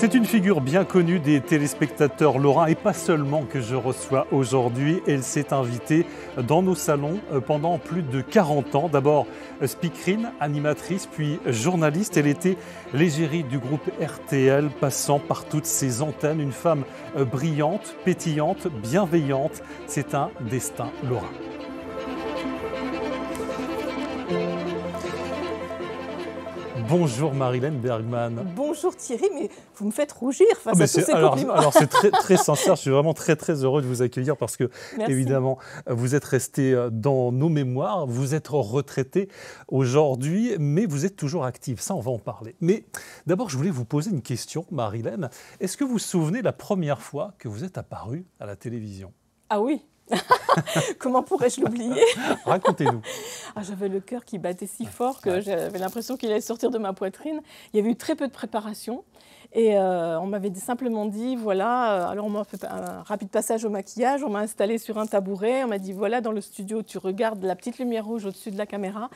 C'est une figure bien connue des téléspectateurs lorrains et pas seulement que je reçois aujourd'hui. Elle s'est invitée dans nos salons pendant plus de 40 ans. D'abord speakerine, animatrice, puis journaliste. Elle était l'égérie du groupe RTL, passant par toutes ses antennes. Une femme brillante, pétillante, bienveillante. C'est un destin lorrain. Bonjour Marilène Bergman. Bonjour Thierry, mais vous me faites rougir face à tous ces compliments. Alors c'est très sincère, je suis vraiment très heureux de vous accueillir parce que Merci. Évidemment vous êtes resté dans nos mémoires, vous êtes retraité aujourd'hui, mais vous êtes toujours active, ça on va en parler. Mais d'abord je voulais vous poser une question Marilène, est-ce que vous vous souvenez la première fois que vous êtes apparue à la télévision? Ah oui. Comment pourrais-je l'oublier? Racontez-nous. J'avais le cœur qui battait si fort que j'avais l'impression qu'il allait sortir de ma poitrine. Il y avait eu très peu de préparation et on m'avait simplement dit voilà, alors on m'a fait un rapide passage au maquillage, on m'a installé sur un tabouret, on m'a dit voilà dans le studio tu regardes la petite lumière rouge au-dessus de la caméra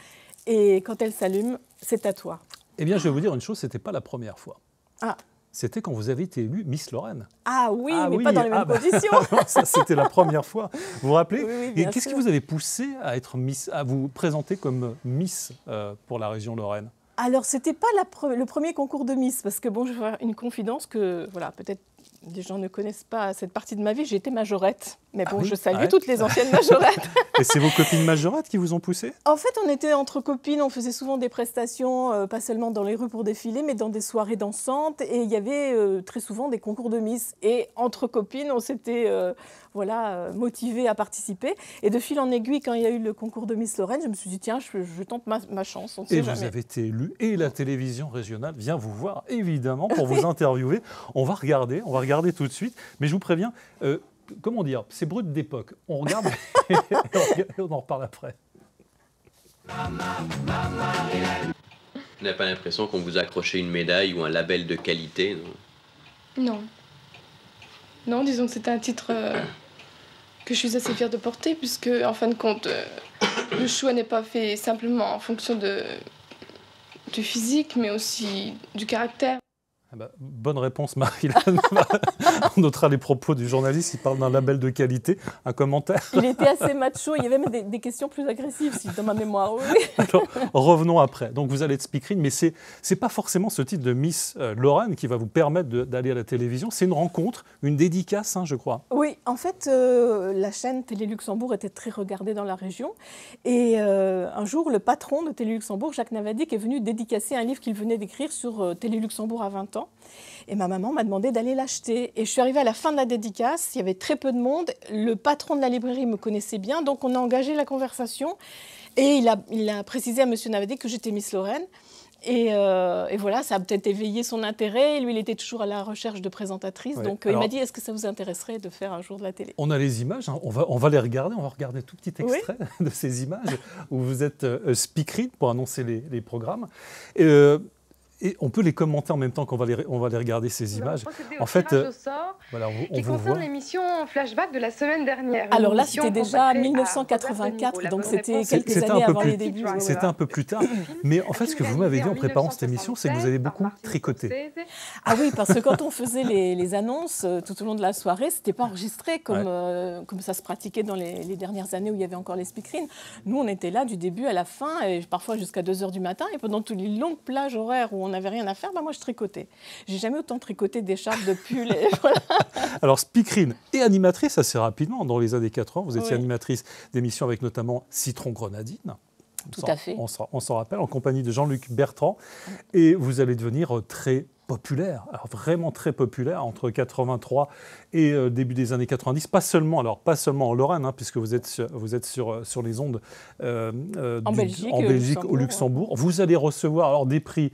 et quand elle s'allume c'est à toi. Eh bien je vais vous dire une chose, c'était pas la première fois. Ah. C'était quand vous avez été élue Miss Lorraine. Ah oui, mais pas dans les mêmes conditions. Ça, c'était la première fois. Vous vous rappelez? Oui, et qu'est-ce qui vous avait poussé à être Miss, à vous présenter comme Miss pour la région Lorraine? Alors, c'était pas le premier concours de Miss, parce que bon, je vais faire une confidence que, voilà, peut-être des gens ne connaissent pas cette partie de ma vie, j'ai été majorette. Mais bon, je salue toutes les anciennes majorettes. Et c'est vos copines majorettes qui vous ont poussé? En fait, on était entre copines, on faisait souvent des prestations, pas seulement dans les rues pour défiler, mais dans des soirées dansantes. Et il y avait très souvent des concours de Miss. Et entre copines, on s'était motivées à participer. Et de fil en aiguille, quand il y a eu le concours de Miss Lorraine, je me suis dit, tiens, je tente ma chance. On ne sait jamais. Vous avez été élue et la télévision régionale vient vous voir, évidemment, pour vous interviewer. On va regarder tout de suite. Mais je vous préviens... comment dire, c'est brut d'époque. On regarde et on en reparle après. Vous n'avez pas l'impression qu'on vous a accroché une médaille ou un label de qualité, non? Non. Non, disons que c'est un titre que je suis assez fière de porter, puisque, en fin de compte, le choix n'est pas fait simplement en fonction du physique, mais aussi du caractère. Bonne réponse, Marilène. On notera les propos du journaliste, il parle d'un label de qualité. Un commentaire? Il était assez macho, il y avait même des questions plus agressives dans ma mémoire. Oui. Alors, revenons après. Donc vous allez être speakerine, mais c'est pas forcément ce titre de Miss Lorraine qui va vous permettre d'aller à la télévision. C'est une rencontre, une dédicace, je crois. Oui, en fait, la chaîne Télé Luxembourg était très regardée dans la région. Et un jour, le patron de Télé Luxembourg, Jacques Navadic, est venu dédicacer un livre qu'il venait d'écrire sur Télé Luxembourg à 20 ans. Et ma maman m'a demandé d'aller l'acheter. Et je suis arrivée à la fin de la dédicace, il y avait très peu de monde. Le patron de la librairie me connaissait bien, donc on a engagé la conversation. Et il a précisé à M. Navadic que j'étais Miss Lorraine. Et voilà, ça a peut-être éveillé son intérêt. Lui, il était toujours à la recherche de présentatrices. Ouais. Donc, il m'a dit, est-ce que ça vous intéresserait de faire un jour de la télé? On a les images, on va les regarder. On va regarder tout petit extrait de ces images où vous êtes speakerine pour annoncer les programmes. Et on peut les commenter en même temps qu'on va les regarder, ces images. En fait, voilà, qui concerne l'émission Flashback de la semaine dernière. Alors là, c'était déjà 1984, donc c'était quelques années avant les débuts. C'était un peu plus tard. Mais en fait, ce que vous m'avez dit en préparant cette émission, c'est que vous avez beaucoup tricoté. Ah oui, parce que quand on faisait les annonces tout au long de la soirée, c'était pas enregistré comme ça se pratiquait dans les dernières années où il y avait encore les speakerines. Nous, on était là du début à la fin, et parfois jusqu'à 2 h du matin, et pendant toutes les longues plages horaires où on n'avait rien à faire, moi je tricotais. J'ai jamais autant tricoté d'écharpes, de pulls. Voilà. Alors speakerine et animatrice assez rapidement, dans les années 80, vous étiez animatrice d'émissions avec notamment Citron Grenadine. Tout à fait. On s'en rappelle, en compagnie de Jean-Luc Bertrand. Et vous allez devenir très populaire, alors vraiment très populaire entre 83 et début des années 90, pas seulement en Lorraine, puisque vous êtes sur les ondes en Belgique, au Luxembourg. Vous allez recevoir alors des prix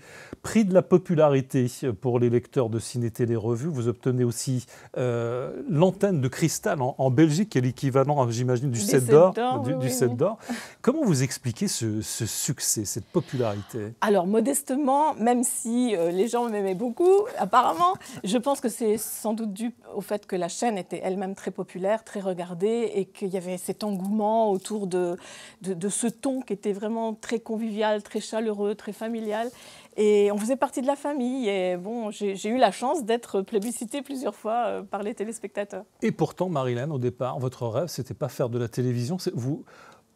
de la popularité pour les lecteurs de ciné-télé revue. Vous obtenez aussi l'antenne de cristal en Belgique, qui est l'équivalent, j'imagine, du 7 d'or. Comment vous expliquez ce succès, cette popularité? Alors modestement, même si les gens m'aimaient beaucoup, beaucoup, apparemment. Je pense que c'est sans doute dû au fait que la chaîne était elle-même très populaire, très regardée, et qu'il y avait cet engouement autour de ce ton qui était vraiment très convivial, très chaleureux, très familial. Et on faisait partie de la famille. Et bon, j'ai eu la chance d'être plébiscitée plusieurs fois par les téléspectateurs. Et pourtant, Marilyn, au départ, votre rêve, c'était pas faire de la télévision.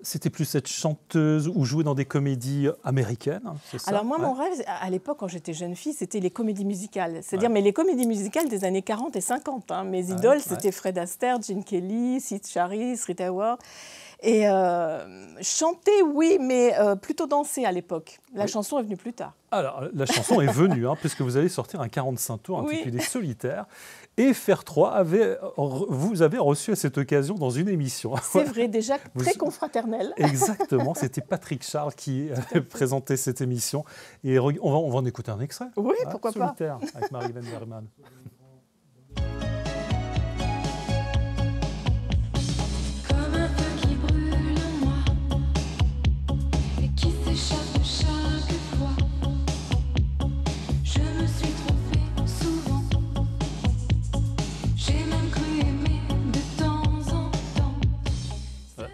C'était plus être chanteuse ou jouer dans des comédies américaines, c'est ça? Alors moi, mon rêve, à l'époque, quand j'étais jeune fille, c'était les comédies musicales. C'est-à-dire, mais les comédies musicales des années 40 et 50. Hein. Mes idoles, c'était Fred Astaire, Gene Kelly, Sid Charisse, Rita Hayworth. Et chanter, oui, mais plutôt danser à l'époque. La chanson est venue plus tard. Alors, la chanson est venue, puisque vous allez sortir un 45 tours intitulé Solitaire. Et Fer 3, vous avez reçu à cette occasion dans une émission. C'est vrai, déjà très confraternelle. Exactement, c'était Patrick Charles qui présentait cette émission. Et on va en écouter un extrait. Oui, pourquoi pas. Solitaire, avec Marilyn Berman.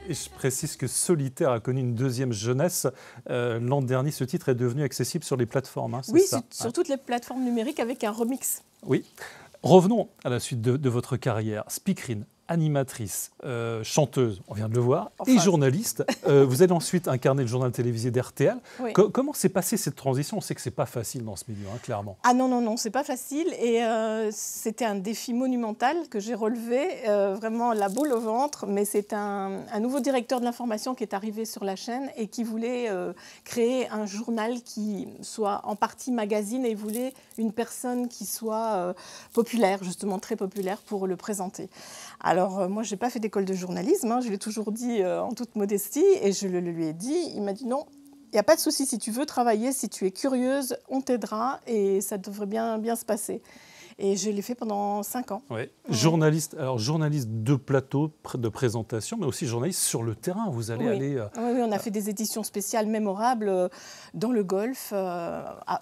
Et je précise que Solitaire a connu une deuxième jeunesse. L'an dernier, ce titre est devenu accessible sur les plateformes. Oui, sur toutes les plateformes numériques avec un remix. Oui. Revenons à la suite de votre carrière. Speakerine, animatrice, chanteuse, on vient de le voir, et journaliste. Vous allez ensuite incarner le journal télévisé d'RTL. Oui. Comment s'est passée cette transition? On sait que ce n'est pas facile dans ce milieu, clairement. Ah non, ce n'est pas facile. Et c'était un défi monumental que j'ai relevé, vraiment la boule au ventre. Mais c'est un nouveau directeur de l'information qui est arrivé sur la chaîne et qui voulait créer un journal qui soit en partie magazine, et il voulait une personne qui soit populaire, justement très populaire, pour le présenter. Alors, moi, je n'ai pas fait d'école de journalisme, je l'ai toujours dit en toute modestie, et je le lui ai dit. Il m'a dit non, il n'y a pas de souci, si tu veux travailler, si tu es curieuse, on t'aidera, et ça devrait bien se passer. Et je l'ai fait pendant 5 ans. Oui. Journaliste de plateau, de présentation, mais aussi journaliste sur le terrain. Vous allez aller... Oui, on a fait des éditions spéciales mémorables dans le Golfe,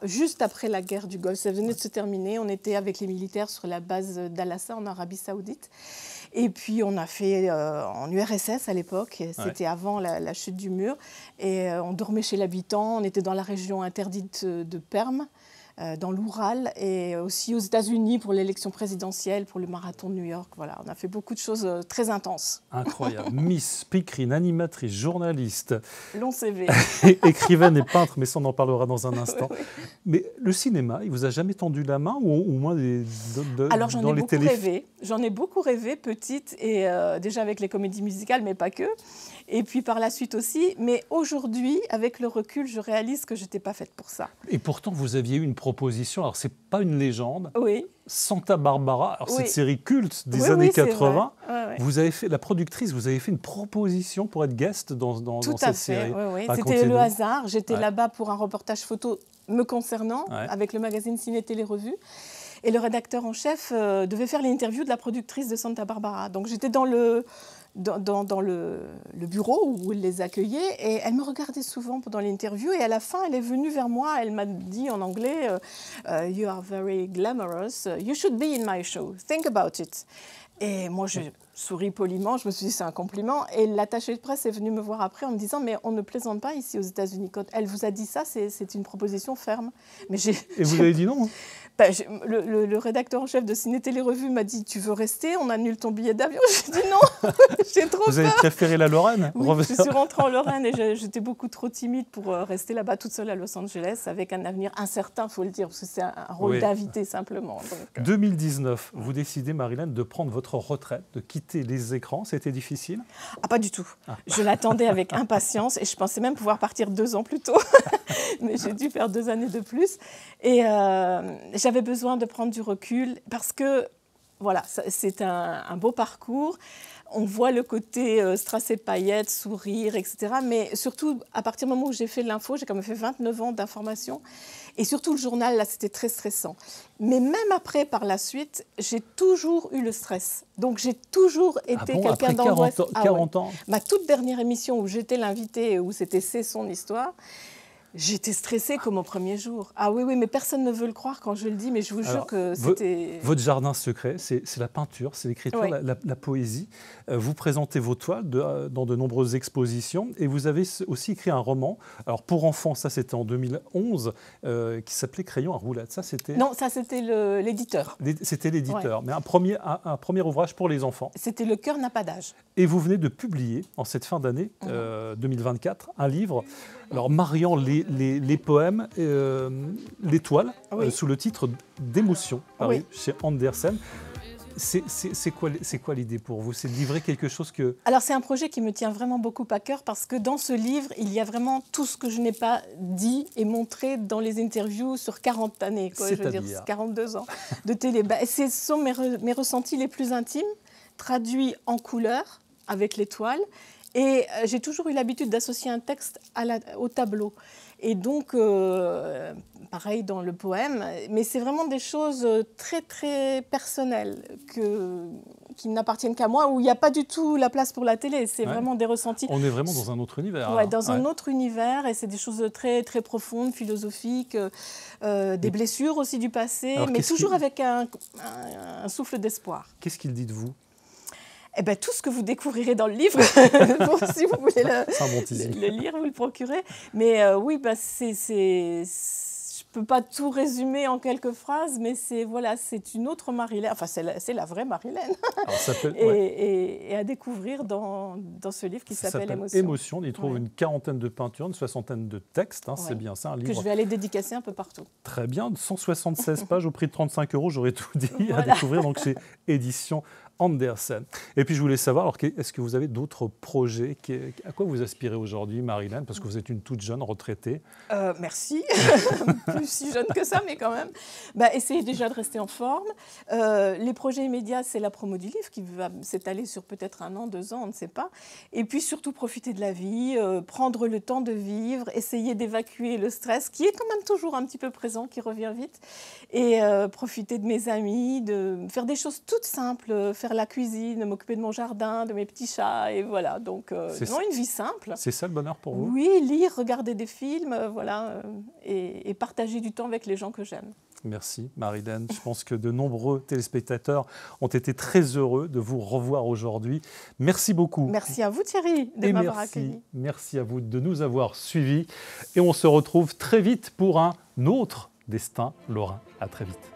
juste après la guerre du Golfe. Ça venait de se terminer. On était avec les militaires sur la base d'Al-Assa en Arabie Saoudite. Et puis, on a fait en URSS à l'époque. C'était avant la chute du mur. Et on dormait chez l'habitant. On était dans la région interdite de Perm, dans l'Oural, et aussi aux États-Unis pour l'élection présidentielle, pour le marathon de New York. Voilà, on a fait beaucoup de choses très intenses. Incroyable. Miss, speakerine, animatrice, journaliste. Long CV. Écrivaine et peintre, mais ça, on en parlera dans un instant. Oui. Mais le cinéma, il vous a jamais tendu la main, ou au moins Alors, j'en ai beaucoup rêvé, petite, et déjà avec les comédies musicales, mais pas que. Et puis par la suite aussi. Mais aujourd'hui, avec le recul, je réalise que je n'étais pas faite pour ça. Et pourtant, vous aviez eu une proposition. Alors, ce n'est pas une légende. Oui. Santa Barbara, alors cette série culte des années 80. Vous avez fait, la productrice, vous avez fait une proposition pour être guest dans cette série. Oui. C'était le hasard. J'étais là-bas pour un reportage photo me concernant, avec le magazine Ciné Télé Revue. Et le rédacteur en chef devait faire l'interview de la productrice de Santa Barbara. Donc j'étais dans le bureau où il les accueillait, et elle me regardait souvent pendant l'interview, et à la fin elle est venue vers moi, elle m'a dit en anglais You are very glamorous, you should be in my show, think about it. Et moi je souris poliment, je me suis dit c'est un compliment, et l'attaché de presse est venu me voir après en me disant mais on ne plaisante pas ici aux États-Unis, quand elle vous a dit ça, c'est une proposition ferme. Mais et vous avez dit non? Le rédacteur en chef de Ciné Télé Revue m'a dit tu veux rester, on annule ton billet d'avion. J'ai dit non, j'ai trop peur. Vous avez préféré la Lorraine? Oui, je suis rentrée en Lorraine et j'étais beaucoup trop timide pour rester là-bas toute seule à Los Angeles, avec un avenir incertain, il faut le dire, parce que c'est un rôle d'invité simplement. Donc, 2019, vous décidez, Marilyn, de prendre votre retraite, de quitter les écrans. C'était difficile? Pas du tout. Je l'attendais avec impatience, et je pensais même pouvoir partir 2 ans plus tôt. Mais j'ai dû faire 2 années de plus. Et j'avais besoin de prendre du recul parce que, voilà, c'est un beau parcours. On voit le côté strass et paillettes, sourire, etc. Mais surtout, à partir du moment où j'ai fait l'info, j'ai quand même fait 29 ans d'information. Et surtout, le journal, là, c'était très stressant. Mais même après, par la suite, j'ai toujours eu le stress. Donc, j'ai toujours été quelqu'un d'angoisse. 40 ans. Ma toute dernière émission où j'étais l'invitée, où c'était C'est son histoire, J'étais stressée comme au premier jour. Ah oui, mais personne ne veut le croire quand je le dis, mais je vous jure que c'était... Votre jardin secret, c'est la peinture, c'est l'écriture, Oui. la poésie. Vous présentez vos toiles dans de nombreuses expositions et vous avez aussi écrit un roman. Alors pour enfants, ça c'était en 2011, qui s'appelait Crayon à roulette. Ça c'était... Non, ça c'était l'éditeur. C'était l'éditeur, Ouais. mais un premier ouvrage pour les enfants. C'était Le cœur n'a pas d'âge. Et vous venez de publier, en cette fin d'année 2024, un livre alors, mariant les poèmes, les toiles, sous le titre d'Émotion, paru chez Andersen. C'est quoi l'idée pour vous? C'est de livrer quelque chose que... Alors, c'est un projet qui me tient vraiment beaucoup à cœur parce que dans ce livre, il y a vraiment tout ce que je n'ai pas dit et montré dans les interviews sur 40 années, je veux dire 42 ans de télé. Ce sont mes ressentis les plus intimes, traduits en couleurs avec les toiles. Et j'ai toujours eu l'habitude d'associer un texte au tableau. Et donc, pareil dans le poème, mais c'est vraiment des choses très, très personnelles qui n'appartiennent qu'à moi, où il n'y a pas du tout la place pour la télé. C'est vraiment des ressentis. On est vraiment dans un autre univers. Oui, dans un autre univers, et c'est des choses très, très profondes, philosophiques, des blessures aussi du passé, mais toujours avec un souffle d'espoir. Qu'est-ce qu'il dit de vous? Eh bien, tout ce que vous découvrirez dans le livre, si vous voulez le lire, vous le procurez. Mais oui, je ne peux pas tout résumer en quelques phrases, mais c'est une autre Marilène, enfin c'est la vraie Marilène, et à découvrir dans ce livre qui s'appelle Émotion. Émotion, on y trouve une quarantaine de peintures, une soixantaine de textes, c'est bien ça, un livre. Que je vais aller dédicacer un peu partout. Très bien, 176 pages au prix de 35 €, j'aurais tout dit, à découvrir, donc c'est édition Andersen. Et puis je voulais savoir, alors, est-ce que vous avez d'autres projets? À quoi vous aspirez aujourd'hui, Marilène? Parce que vous êtes une toute jeune retraitée. Merci, plus si jeune que ça, mais quand même. Essayez déjà de rester en forme. Les projets immédiats, c'est la promo du livre qui va s'étaler sur peut-être 1 an, 2 ans, on ne sait pas. Et puis surtout profiter de la vie, prendre le temps de vivre, essayer d'évacuer le stress qui est quand même toujours un petit peu présent, qui revient vite. Et profiter de mes amis, de faire des choses toutes simples, faire la cuisine, m'occuper de mon jardin, de mes petits chats, et voilà. Donc, une vie simple. C'est ça le bonheur pour vous? Oui, lire, regarder des films, et partager du temps avec les gens que j'aime. Merci Marilène. Je pense que de nombreux téléspectateurs ont été très heureux de vous revoir aujourd'hui. Merci beaucoup. Merci à vous Thierry de m'avoir accueilli. Merci à vous de nous avoir suivis. Et on se retrouve très vite pour un autre Destin Lorrain. À très vite.